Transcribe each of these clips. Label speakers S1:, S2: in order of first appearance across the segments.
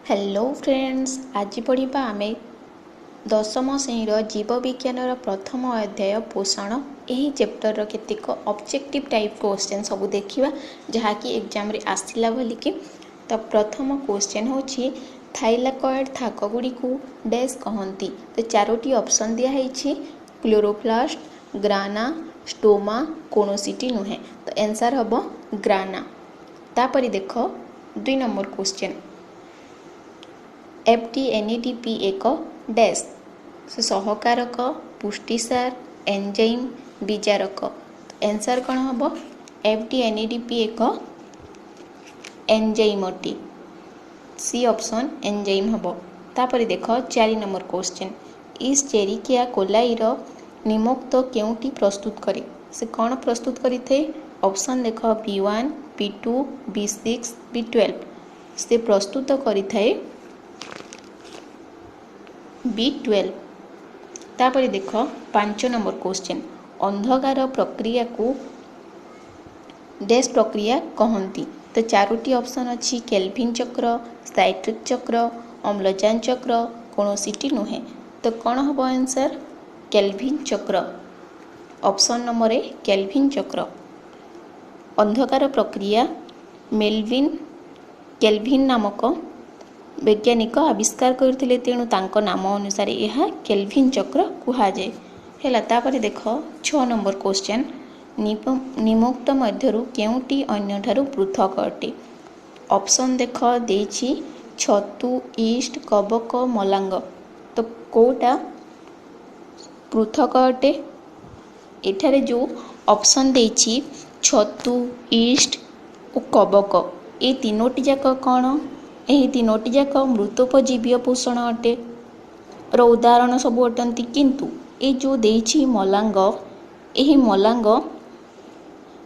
S1: Hello friends, आज पढ़ा आम दशम श्रेणी जीव विज्ञान प्रथम अध्याय पोषण। यही चैप्टर केतेक ऑब्जेक्टिव टाइप क्वेश्चन सब देखा जहाँकि एग्जाम रे आसला बोलिकी। तो प्रथम क्वेश्चन होची थाइलाकॉइड थाक गुड़ी को डैश कहती। तो चारोटी ऑप्शन दिखाई क्लोरोप्लास्ट, ग्राना, स्टोमा, कोनोसिटी नुहे। तो आंसर हम ग्राना। तापर देख 2 नंबर क्वेश्चन FDNADP एक डैश सहकारक, पुष्टिसार, एंजाइम, विजारक। आंसर कौन हम FDNADP एक एंजाइम अटे। सी ऑप्शन एंजाइम हम। तापर देख 4 नंबर क्वेश्चन इस चेरिकिया कोलाईर निम्नोक्त केउटी प्रस्तुत करे। से कौन प्रस्तुत करिथे? ऑप्शन देख B1, B2, B6, B12। से प्रस्तुत करिथे B12। तापर देख 5 नंबर क्वेश्चन अंधकार प्रक्रिया को डैश प्रक्रिया कहती। तो चारोटी ऑप्शन अच्छी केल्विन चक्र, साइट्रिक चक्र, अम्लजान चक्र, कोनोसिटी नुहे। तो कौन हम आंसर केल्विन चक्र। ऑप्शन नंबर ए केल्विन चक्र। अंधकार प्रक्रिया केल्विन नामक वैज्ञानिक आविष्कार करथिले, तेणु तांको नाम अनुसार यह केल्विन चक्र कुहाजे हैला। तापर देख 6 नंबर क्वेश्चन निम्नोक्त मध्यरु केउटी अन्यठारु पृथक अटे। ऑप्शन देख देछि छतु, ईस्ट, कबक, मलांग। तो कोटा पृथक अटे? एठारे जो ऑप्शन देछि छतु, ईस्ट और कबक, ये तीनोटी जाक कौन? यही तीनोटी जाक मृतोपजीवीय पोषण अटे रो उदाहरण सब अटंती। किंतु ये जो देछि मलांग, यही मलांग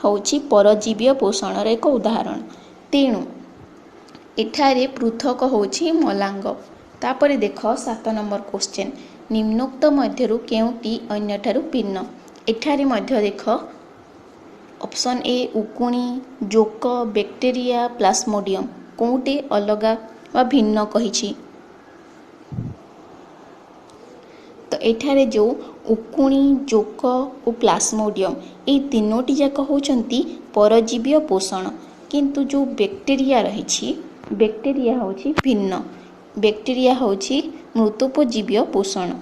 S1: होछि परजीवीय पोषण एक उदाहरण, तेणु एठारे पृथक होछि मलांग। तापर देख 7 नंबर क्वेश्चन निम्नोक्त मध्यरु केउटी अन्यठारु भिन्न। एठारे मध्य देख ऑप्शन ए उकुणी, जोक, बैक्टेरिया, प्लाज्मोडियम कोउटे अलगा वा भिन्न कहिछि। तो एठारे जो उकुणी, जोक और प्लाज्मोडियम ये तीनोटी जाक होचंती परजीवीय पोषण, किंतु जो बैक्टेरिया रहिछि बैक्टेरिया होछि भिन्न। बैक्टेरिया होछि मृतोपजीवीय पोषण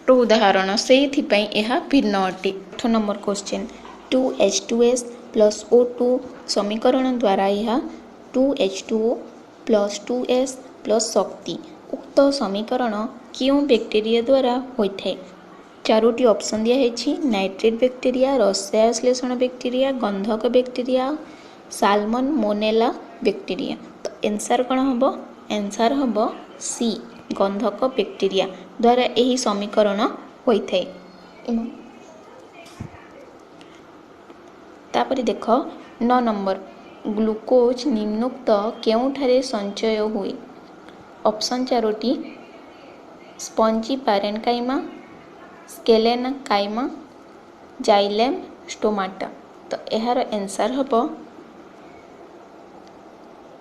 S1: रो उदाहरण, से यह भिन्न अटे। 8 number question 2H2S plus O2 समीकरण द्वारा यह 2H2O प्लस 2S प्लस शक्ति उक्त समीकरण क्यों बैक्टेरिया द्वारा होता है? चारोटी ऑप्शन दिया है नाइट्रेट बैक्टेरिया, रसायश्लेषण बैक्टेरिया, गंधक बैक्टेरिया, साल्मन मोनेला बैक्टेरिया। तो आंसर कौन हम? आंसर हम सी गंधक बैक्टेरिया द्वारा यही समीकरण होता है। तापर देख 9 नंबर ग्लूकोज निम्नोक्त केउठारे संचय हुए। ऑप्शन चारोटी spongy parenchyma, sclerenchyma, xylem, stomata. तो यार आंसर हम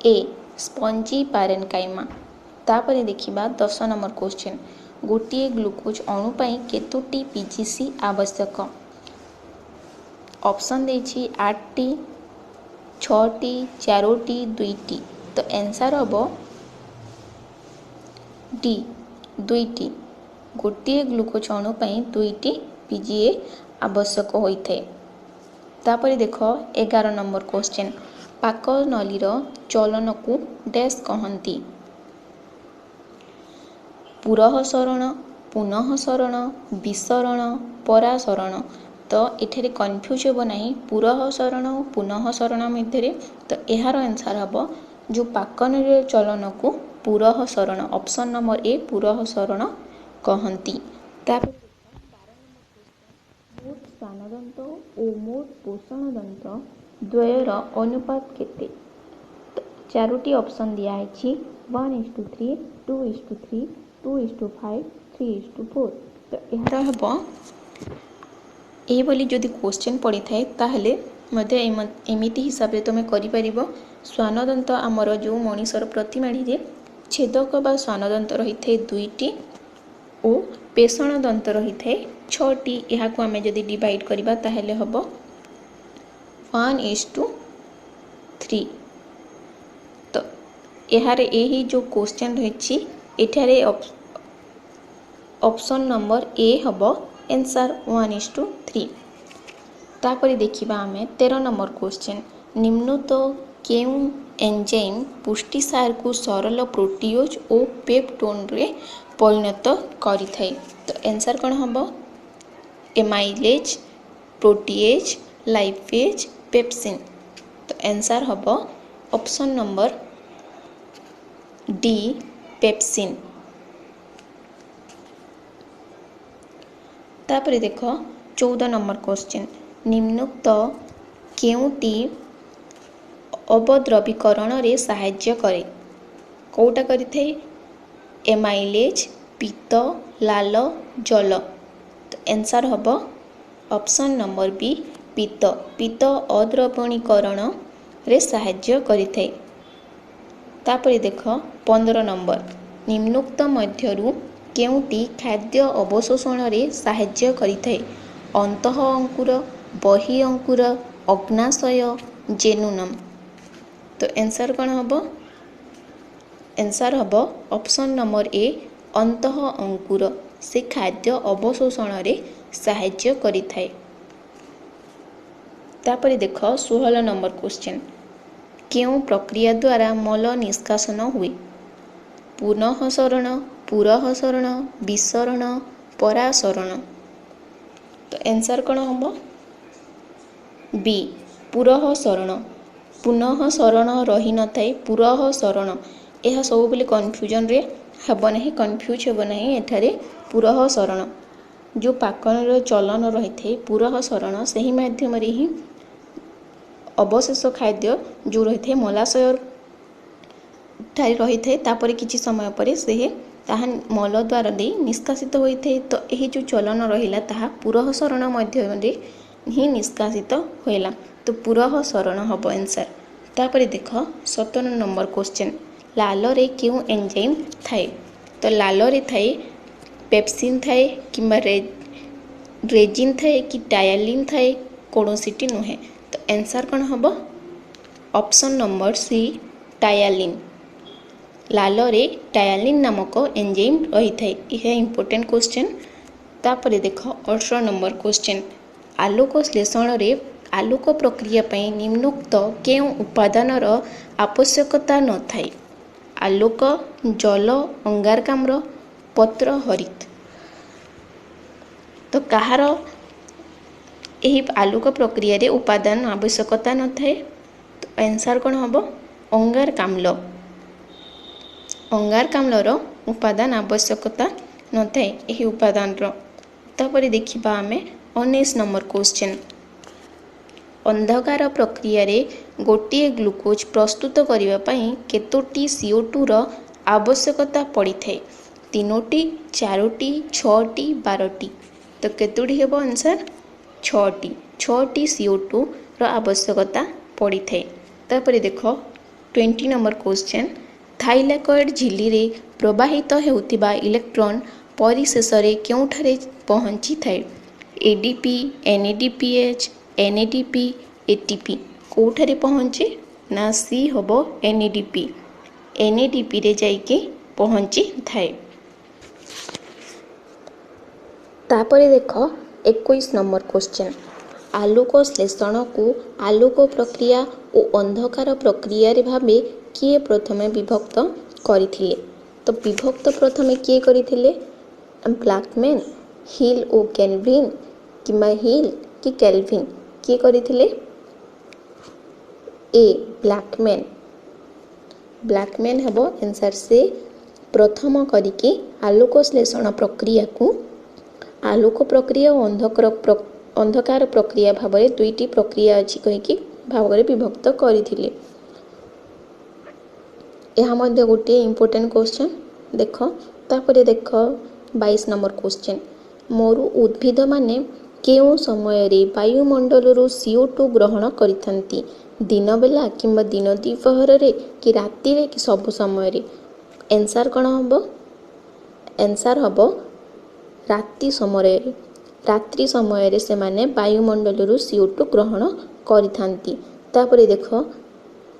S1: ए स्पंजी पैरेन्काइमा। तापर देखिबा 10 नंबर क्वेश्चन गोटे ग्लूकोज अणु पाई केतोटी पीजीसी आवश्यक। ऑप्शन देछि 8टी, 6टी, 4टी, 2टी। तो आंसर हम डी 2टी। गोटे ग्लूकोज अणु पाई 2टी पीजीए आवश्यक होइथे। तापर देख 11 नंबर क्वेश्चन पाक नलीर चलन को डैश कहती। पुरःसरण, पुनःसरण, विसरण, परासरण। तो एठारे कन्फ्यूज हो ना पुरःसरण और पुनःसरण मध्य। तो यार आंसर हम जो पाक नलीर चलन को पुरःसरण। ऑप्शन नंबर ए पुरःसरण कहती। मोट स्थानदंत और मोट पोषणदंत द्वयर अनुपात केते? तो चारोटी ऑप्शन दिया है 1:3, 2:3, 2:5, 3:4। तो यार हम ये बोली जदि क्वेश्चन पड़ी थाए ताहले मध्य एमिति हिसाब से तुम कर। श्वानदंत आमर जो मनीषर प्रतिमाड़ी छेदक बा स्वानदंत रही थे 2टी और पेषण दंत रही थे 6टी। यहाँ को आम जदि डिवाइड करवा ताहले हम 1:3। तो यार यही जो क्वेश्चन रही एठारे ऑप्शन नंबर ए हम आंसर 1:3। तापर देखिबा आमे 13 नंबर क्वेश्चन निम्नलिखित केउ एंजाइम पुष्टिसार को सरल प्रोटीओज और पेप्टोन रे परिणत करि थाए। तो आंसर कौन हम एमाइलेज प्रोटीएज लाइपेज पेप्सिन। तो आंसर हम ऑप्शन नंबर डी पेप्सिन। तापर देख 14 नंबर क्वेश्चन निम्नलिखित केउटी अवद्रवीकरण रे सहाय्य करे कौटा करि थे एमाइलेज पित्त लाल जल। तो आंसर हम ऑप्शन नंबर बी पित्त। पित्त अद्रवणीकरण रे सहाय्य करि थे। तापर देख 15 नंबर निम्नलिखित मध्यरु केउटी खाद्य अवशोषण रे सहाय्य करि थे अंतः अंकुर बहि अंकुर अग्नाशय जेनुनम। तो आंसर कौन हम आंसर हम ऑप्शन नंबर ए अंतः अंकुर से खाद्य अवशोषण रे सहाय्य करि थाए। तापर देख 16 नंबर क्वेश्चन केउ प्रक्रिया द्वारा मल निष्कासन हुए पुनः सरण पुरः सरण विसरण परासरण। तो आंसर कौन हम बी पुरः सरण। पुनः सरण रही न थाए पुरः सरण यह सब बेले कन्फ्यूजन रे हेब नहीं कन्फ्यूज हेब नहीं। एठारे पुरः सरण जो पाकन चलन रही थे पुरः सरण से ही माध्यम रे ही अवशेष खाद्य जो रही थे मलाशय ठारे रही थे तापर किछि समय पर से ताहा मल द्वार दे निष्कासित होई थे। तो यही जो चलन रहिला ताहा पुरः सरण माध्यम रे ही निष्कासित होइला। तो पुरः सरण हब आंसर। तापर देख 17 नंबर क्वेश्चन लाल रे क्यों एंजाइम थाए। तो लाल रे थाए पेप्सिन थाए किंबा रेजिन थाए कि टायलिन थाए कौनसीटी नुहे। तो आंसर कौन हम ऑप्शन नंबर सी टायलिन। लाल रे टायलिन नामक एंजाइम रही थाए। यह इंपोर्टेंट क्वेश्चन। तापर देख 18 नंबर क्वेश्चन आलोक श्लेषण रे आलोक प्रक्रिया पई निम्नलिखित केउ उपादानर आवश्यकता न थाए आलोक जल अंगारकाम्ल पत्र हरित। तो कहार यही आलोक प्रक्रिया रे उपादान आवश्यकता न थाए। तो आंसर कौन हम अंगारकाम्ल। अंगारकाम्लर उपादान आवश्यकता न थाए यही उपादान। तापर देखिबा आमे 19 नंबर क्वेश्चन अंधकार प्रक्रिया रे गोटिए ग्लूकोज प्रस्तुत करिवा पई केतोटी CO2 रो आवश्यकता पड़ी थाए 3टी 4टी 6टी 12टी। तो केतोटी हेबो आंसर 6टी CO2 रो आवश्यकता पड़ी थाए। तापर देखो 20 नंबर क्वेश्चन थाइलाकॉइड झिल्ली रे प्रवाहित हेउतिबा इलेक्ट्रॉन परिशेष रे केउठारे पहुंची थाए ADP NADPH NADP ATP Kothare पहुंचे ना सी हबो NADP रे जाइके पहुंची थाए। तापरे देखो 21 नंबर क्वेश्चन आलोक श्लेषण को आलोक प्रक्रिया और अंधकार प्रक्रिया रे भाबे किए प्रथमे विभक्त करिथिले। तो विभक्त प्रथमे किए करिथिले ब्लैकमैन हिल और केल्विन किंबा हिल कि केल्विन किए करिथिले ए ब्लैकमैन हेबो आंसर से प्रथम करिके आलोक श्लेषण प्रक्रिया को आलोक प्रक्रिया और अंधकार प्रक्रिया भाबरे दुईटी प्रक्रिया अछि कहिकी भाबरे विभक्त करिथिले। यह मध्य गोटे इंपोर्टेंट क्वेश्चन देख। तापर देख 22 नंबर क्वेश्चन मोरु उद्भिद माने केउ समय रे वायुमंडल रो CO2 ग्रहण करिथंती दिन बेला किंबा दिन द्विपहर रे कि राति रे कि सब समय रे। एन्सार कौन हम? एन्सार हम रात्रि समय से माने वायुमंडल CO2 ग्रहण करिथांती। तापरे देख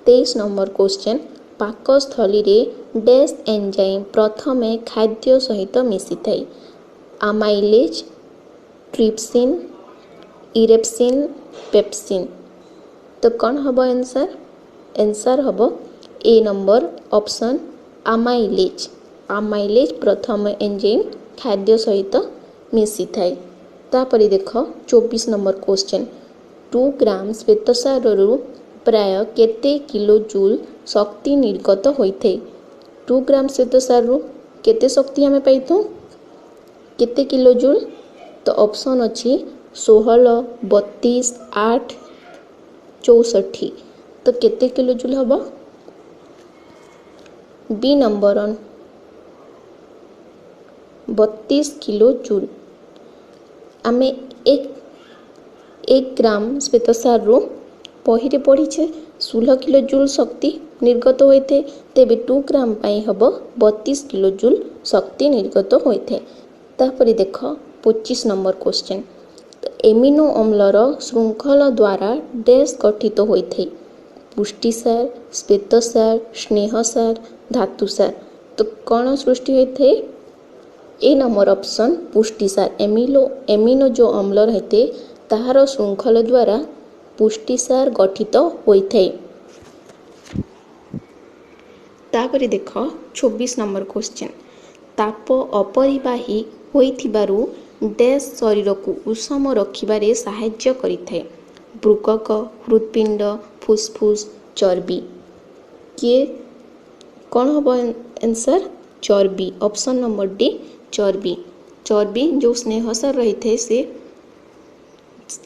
S1: 23 नंबर क्वेश्चन, पाकस्थली रे डैश एंजाइम प्रथमे खाद्य सहित मिसी थाए? आमाइलेज, ट्रिप्सिन, इरेप्सिन, पेप्सिन। तो कौन हम आंसर? आंसर हम ए नंबर ऑप्शन आमाइलेज। आमाइलेज प्रथम एंजाइम खाद्य सहित मिसी थाए। तापरे देख 24 नंबर क्वेश्चन, 2 ग्राम श्वेतसार रु प्राय केते किलो जूल शक्ति निर्गत होइथे? 2 ग्राम श्वेतसार रु केते शक्ति हमें पाइथु? केते किलो जूल? तो ऑप्शन अच्छी 16, 32, 8, 64। तो केते किलो जूल हम? बी नंबर 32 किलो जूल। आमे एक ग्राम श्वेतसार रु बही पढ़ीचे 16 किलो जूल शक्ति निर्गत होइथे, तेबे 2 ग्राम पाई हम 32 किलो जूल शक्ति निर्गत होइथे। तापरे देख 25 नंबर क्वेश्चन, तो एमिनो अम्लर श्रृंखला द्वारा डैश गठित होइथे? पुष्टिसार, श्वेतसार, स्नेहसार, धातुसार। तो कौन सृष्टि होइथे? ए नंबर ऑप्शन पुष्टिसार। एमिनो जो अम्ल रहते ताहार श्रृंखला द्वारा पुष्टिसार गठित होइथे। तापरे देख 26 नंबर क्वेश्चन, ताप अपरिबाही होइथिबारु डैश शरीर को उष्म रखिबारे सहाय्य करिଥାଏ? बृकक, हृत्पिंड, फुसफुस, चर्बी। किए कौन हम आंसर? चर्बी। ऑप्शन नंबर डी चर्बी। चर्बी जो स्नेहसार रही थे से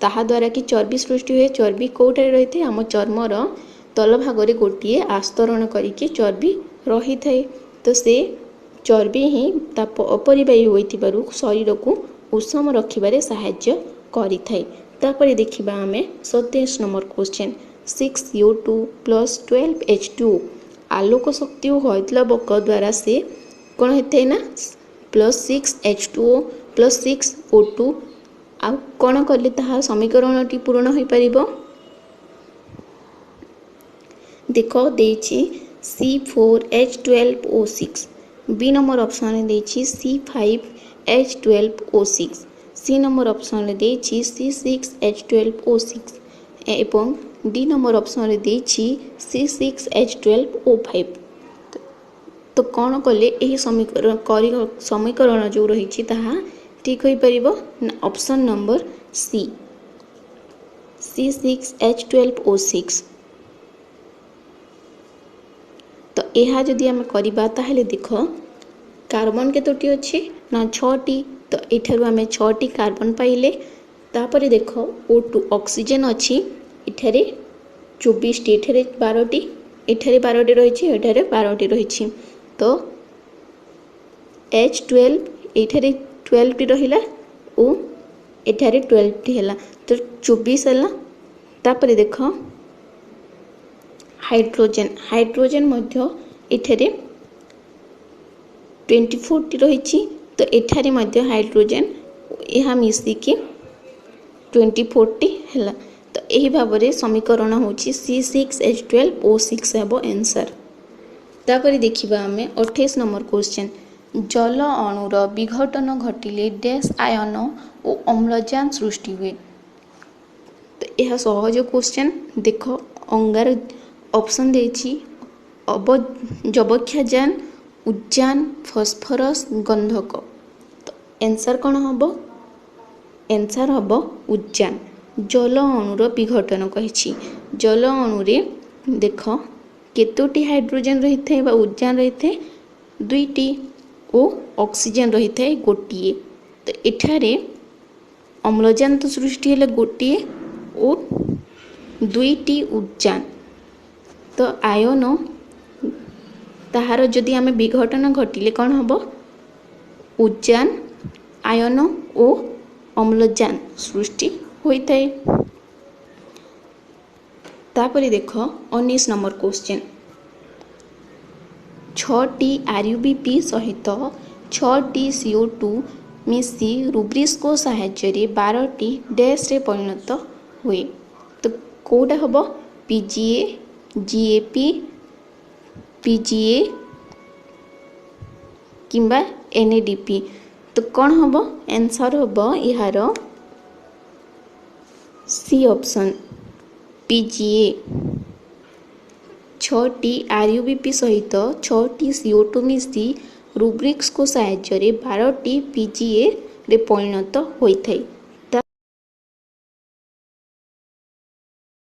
S1: ताहा द्वारा कि चर्बी सृष्टि हुए। चर्बी कोठारे रही थे? आम चर्मर तल भागरे गोटे आस्तरण करिके चर्बी रही थाए। तो से चर्बी ही ताप अपरिबाही होइथिबारु शरीर को उष्म रखिबारे सहाय्य करिଥାଏ। तापरे देखिबा आमे 27 number question, 6CO2 plus 12H2 आलोक शक्ति होइतला बक द्वारा से कौन होते ना प्लस 6H2O प्लस 6O2 आ कौन कले ताहा समीकरणटी पूर्ण हो पारिबो? देख देछि C4H12O6, बी नंबर ऑप्शन देछि C5H12O6, सी नंबर ऑप्शन देछि C6H12O6 एवं डी नंबर ऑप्शन देछि C6H12O5। तो कौन कले यही समीकरण जो रही ताहा ठीक हो पारिबो? Option number C C6H12O6। तो यह जदि आम करवा ताहले देख कार्बन केतोटी अच्छी ना 6टी। तो एठारु आमे 6टी कार्बन पाइले। तापरे देख O2 ऑक्सीजन अच्छी एठारे 24टी, एठारे 12टी, एठारे 12टी रही, एठारे 12टी रही। तो H12 एठारे 12टी रहिला ओ एठारे 12टी हैला, तो 24 हैला। तापरे देख हाइड्रोजन, हाइड्रोजन मध्य एठारे 24टी रही। तो एठारे मध्य हाइड्रोजन यह मिसिकी 24टी हैला। तो यही भाव में समीकरण होची C6H12O6 हेबो आंसर। तापरे देखिबा आमे 28 नंबर क्वेश्चन, जल अणुर विघटन घटिले डैश आयन और अम्लजान सृष्टि हुए? तो यह सहज क्वेश्चन। देख अंगार ऑप्शन देछि जबक्षाजान, उज्जान, फॉस्फोरस, गंधक। तो आंसर कौन हम? आंसर हम उज्जान। जल अणुर विघटन कही। जल अणुरे देख केतोटी हाइड्रोजन रही थे बा उज्जान रही थे? 2टी और ऑक्सीजन रही थे गोटे। तो एठारे अम्लजान तो सृष्टि है गोटे और 2टी उज्जान। तो आयन ताहार जदि आमे विघटन घटिले कौन हम? उज्जान, आयन और अम्लजान सृष्टि होता है। तापरे देख 19 नंबर क्वेश्चन, 6ଟି RUBP सहित 6टी CO2 मिसी रुब्रिक्स साहाय्य 12टी डैश रे परिणत हुए। तो कौटा हम PGA, GAP, PGA किंबा NADP। तो कौन हम आंसर हम यार सी ऑप्शन PGA। 6टी RUBP सहित 6टी CO2 मिसी रुब्रिक्स साहाय्य 12टी PGA रे परिणत होइथाय।